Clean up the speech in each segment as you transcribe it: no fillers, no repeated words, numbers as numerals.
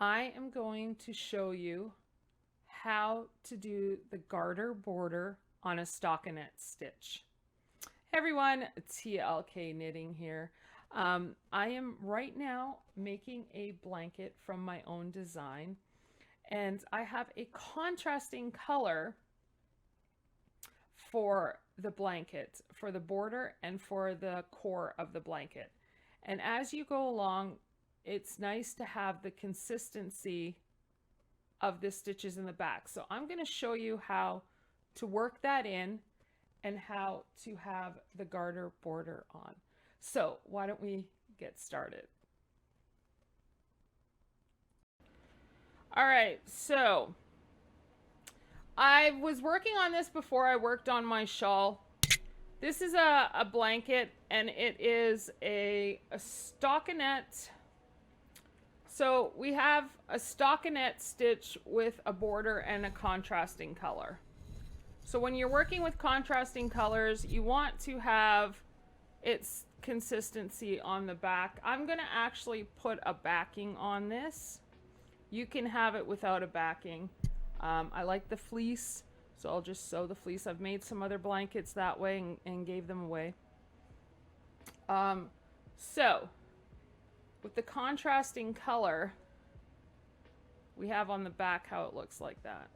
I am going to show you how to do the garter border on a stockinette stitch. Hey everyone, TLK Knitting here. I am right now making a blanket from my own design, and I have a contrasting color for the blanket, for the border and for the core of the blanket. And as you go along, it's nice to have the consistency of the stitches in the back. So I'm going to show you how to work that in and how to have the garter border on. So why don't we get started? All right, so I was working on this before I worked on my shawl. This is a blanket, and it is a stockinette. So we have a stockinette stitch with a border and a contrasting color. So when you're working with contrasting colors, you want to have its consistency on the back. I'm going to actually put a backing on this. You can have it without a backing. I like the fleece, so I'll just sew the fleece. I've made some other blankets that way and gave them away. So with the contrasting color, we have on the back how it looks like that.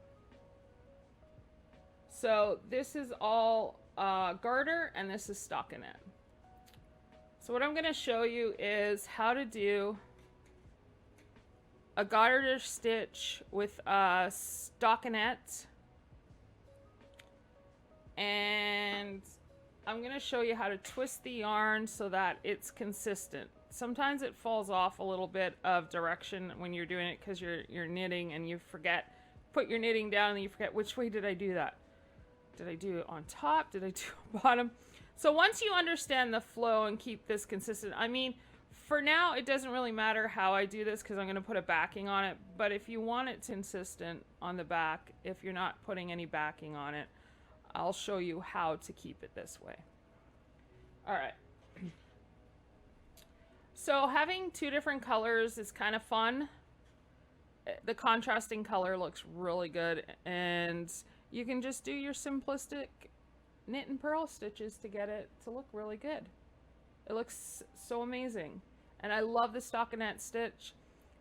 So this is all garter, and this is stockinette. So what I'm going to show you is how to do a garter stitch with a stockinette, and I'm going to show you how to twist the yarn so that it's consistent. Sometimes it falls off a little bit of direction when you're doing it because you're knitting and you forget, put your knitting down and you forget which way did I do that. Did I do it on top? Did I do bottom? So once you understand the flow and keep this consistent, I mean, for now, it doesn't really matter how I do this because I'm going to put a backing on it. But if you want it consistent on the back, if you're not putting any backing on it, I'll show you how to keep it this way. All right. So having two different colors is kind of fun. The contrasting color looks really good, and you can just do your simplistic knit and purl stitches to get it to look really good. It looks so amazing. And I love the stockinette stitch.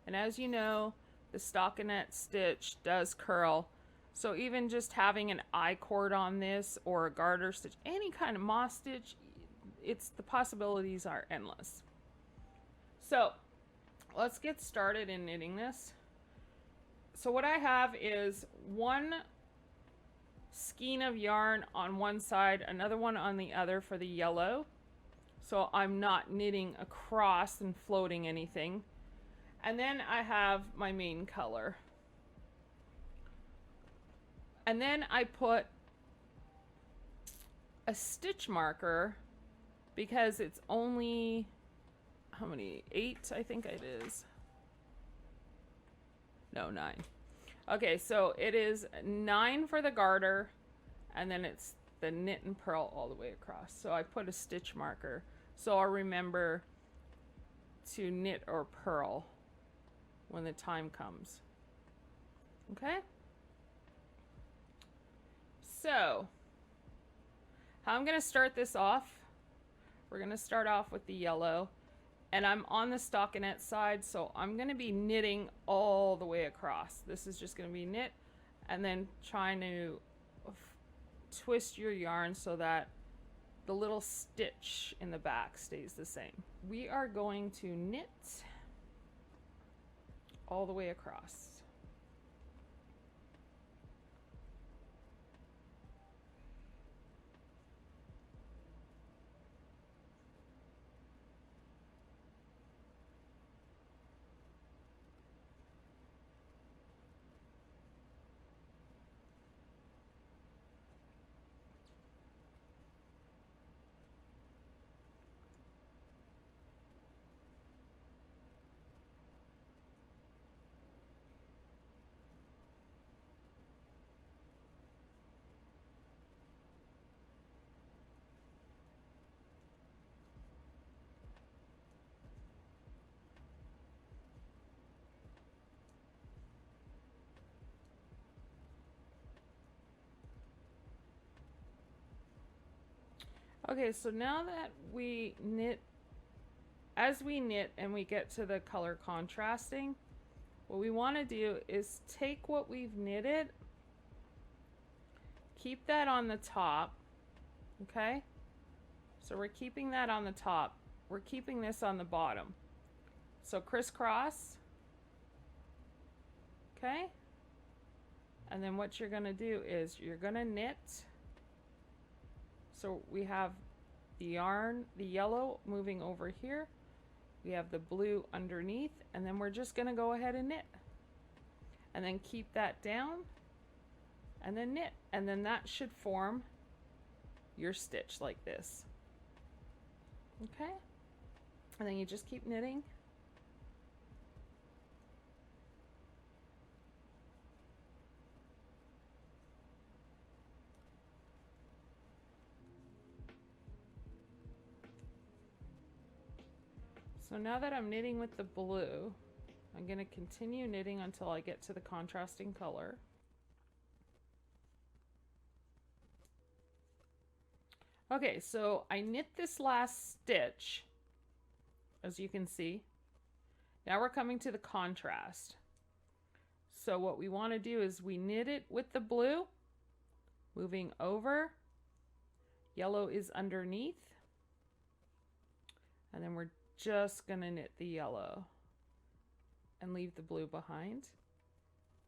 And as you know, the stockinette stitch does curl. So even just having an I-cord on this or a garter stitch, any kind of moss stitch, the possibilities are endless. So let's get started in knitting this. So what I have is one skein of yarn on one side, another one on the other for the yellow. So I'm not knitting across and floating anything. And then I have my main color. And then I put a stitch marker because it's only, how many? 8, I think it is. No, 9. Okay, so it is 9 for the garter, and then it's the knit and purl all the way across. So I put a stitch marker so I'll remember to knit or purl when the time comes. Okay? So how I'm going to start this off, we're going to start off with the yellow, and I'm on the stockinette side, so I'm going to be knitting all the way across. This is just going to be knit and then trying to twist your yarn so that the little stitch in the back stays the same. We are going to knit all the way across. Okay, so now that we knit, as we knit and we get to the color contrasting, what we want to do is take what we've knitted, keep that on the top, okay? So we're keeping that on the top. We're keeping this on the bottom. So crisscross, okay? And then what you're gonna do is you're gonna knit. So we have the yarn, the yellow moving over here. We have the blue underneath, and then we're just gonna go ahead and knit. And then keep that down, and then knit. And then that should form your stitch like this. Okay? And then you just keep knitting. So now that I'm knitting with the blue, I'm going to continue knitting until I get to the contrasting color. Okay, so I knit this last stitch, as you can see. Now we're coming to the contrast. So what we want to do is we knit it with the blue, moving over. Yellow is underneath. And then we're just going to knit the yellow and leave the blue behind.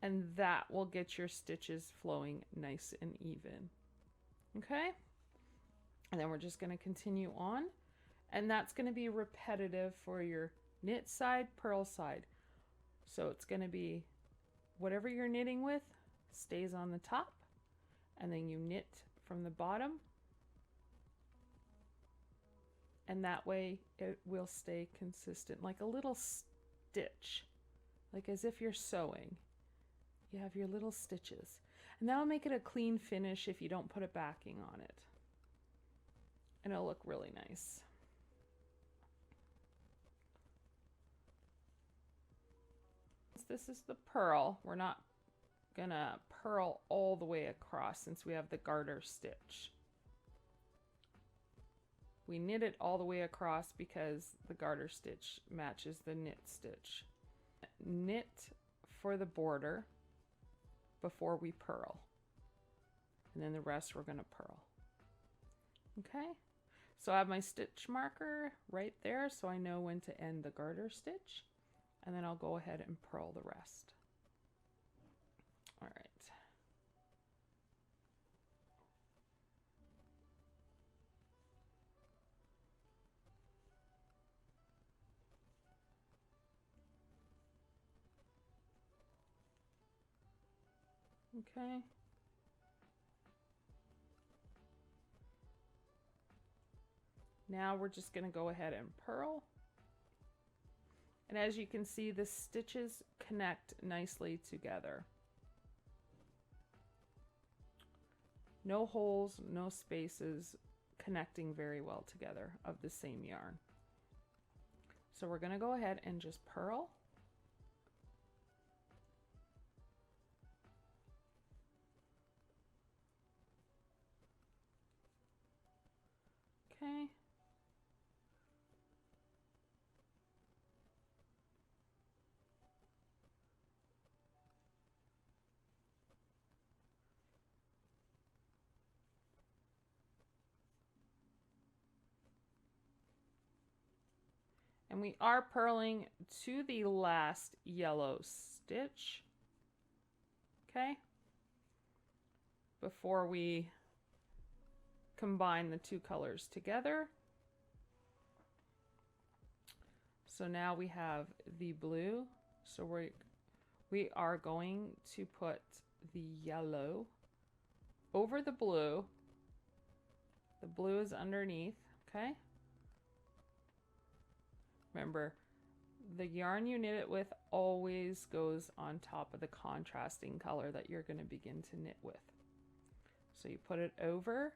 And that will get your stitches flowing nice and even. Okay? And then we're just going to continue on. And that's going to be repetitive for your knit side, purl side. So it's going to be whatever you're knitting with stays on the top. And then you knit from the bottom. And that way it will stay consistent, like a little stitch, like as if you're sewing. You have your little stitches. And that'll make it a clean finish if you don't put a backing on it. And it'll look really nice. This is the purl. We're not gonna purl all the way across since we have the garter stitch. We knit it all the way across because the garter stitch matches the knit stitch. Knit for the border before we purl. And then the rest we're going to purl. Okay? So I have my stitch marker right there so I know when to end the garter stitch. And then I'll go ahead and purl the rest. All right. Okay. Now we're just going to go ahead and purl. And as you can see, the stitches connect nicely together. No holes, no spaces, connecting very well together of the same yarn. So we're going to go ahead and just purl. Okay. And we are purling to the last yellow stitch, okay, before we combine the two colors together. So now we have the blue, so we are going to put the yellow over the blue. The blue is underneath, okay? Remember, the yarn you knit it with always goes on top of the contrasting color that you're going to begin to knit with. So you put it over,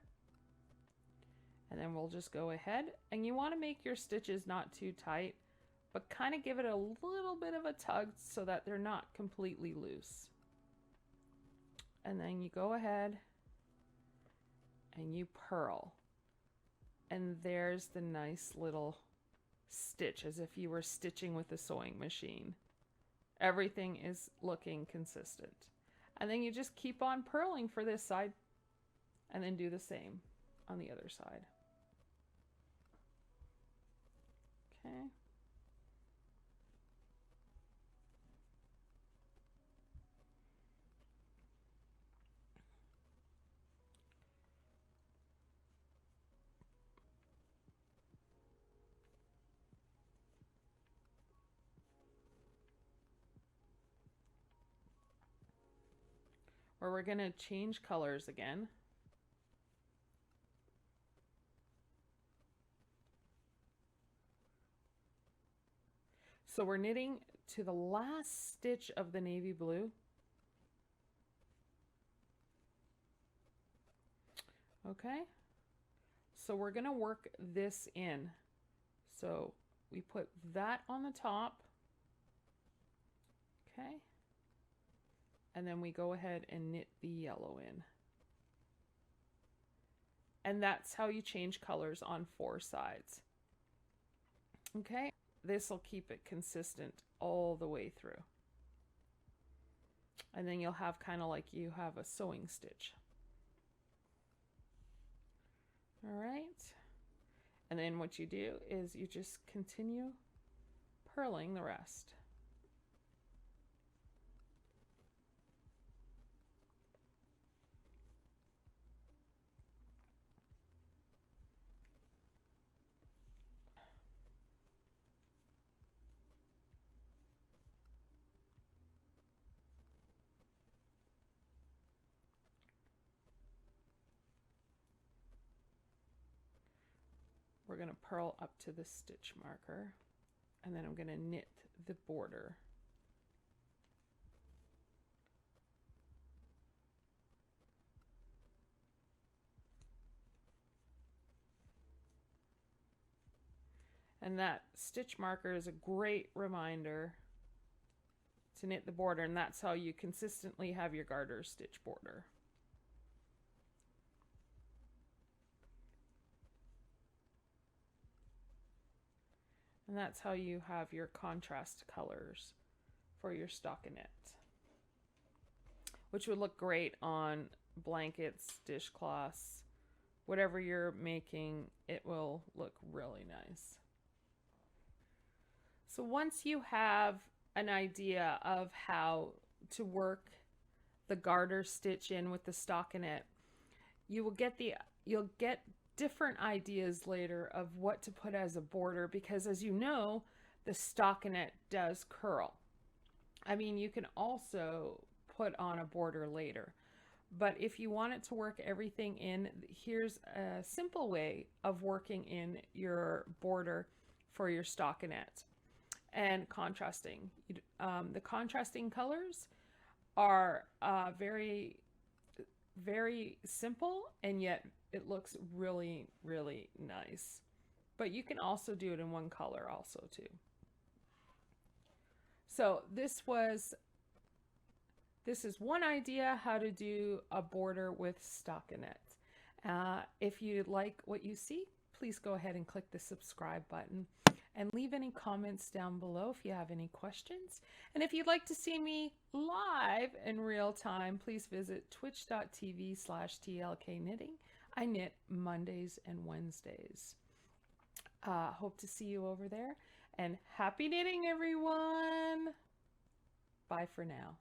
and then we'll just go ahead, and you want to make your stitches not too tight, but kind of give it a little bit of a tug so that they're not completely loose. And then you go ahead and you purl. And there's the nice little stitch, as if you were stitching with a sewing machine. Everything is looking consistent. And then you just keep on purling for this side and then do the same on the other side. Okay. Where we're going to change colors again. So we're knitting to the last stitch of the navy blue. Okay. So we're going to work this in. So we put that on the top. Okay. And then we go ahead and knit the yellow in. And that's how you change colors on 4 sides. Okay, this will keep it consistent all the way through. And then you'll have kind of like you have a sewing stitch. All right. And then what you do is you just continue purling the rest. We're going to purl up to the stitch marker, and then I'm going to knit the border. And that stitch marker is a great reminder to knit the border, and that's how you consistently have your garter stitch border. And that's how you have your contrast colors for your stockinette, which would look great on blankets, dishcloths, whatever you're making, it will look really nice. So once you have an idea of how to work the garter stitch in with the stockinette, you'll get different ideas later of what to put as a border, because as you know, the stockinette does curl. I mean, you can also put on a border later, but if you want it to work everything in, here's a simple way of working in your border for your stockinette and contrasting. The contrasting colors are very, very simple, and yet it looks really, really nice. But you can also do it in one color also too. So this is one idea how to do a border with stockinette. If you like what you see, please go ahead and click the subscribe button and leave any comments down below if you have any questions. And if you'd like to see me live in real time, please visit twitch.tv/tlkknitting. I knit Mondays and Wednesdays. Hope to see you over there, and happy knitting, everyone. Bye for now.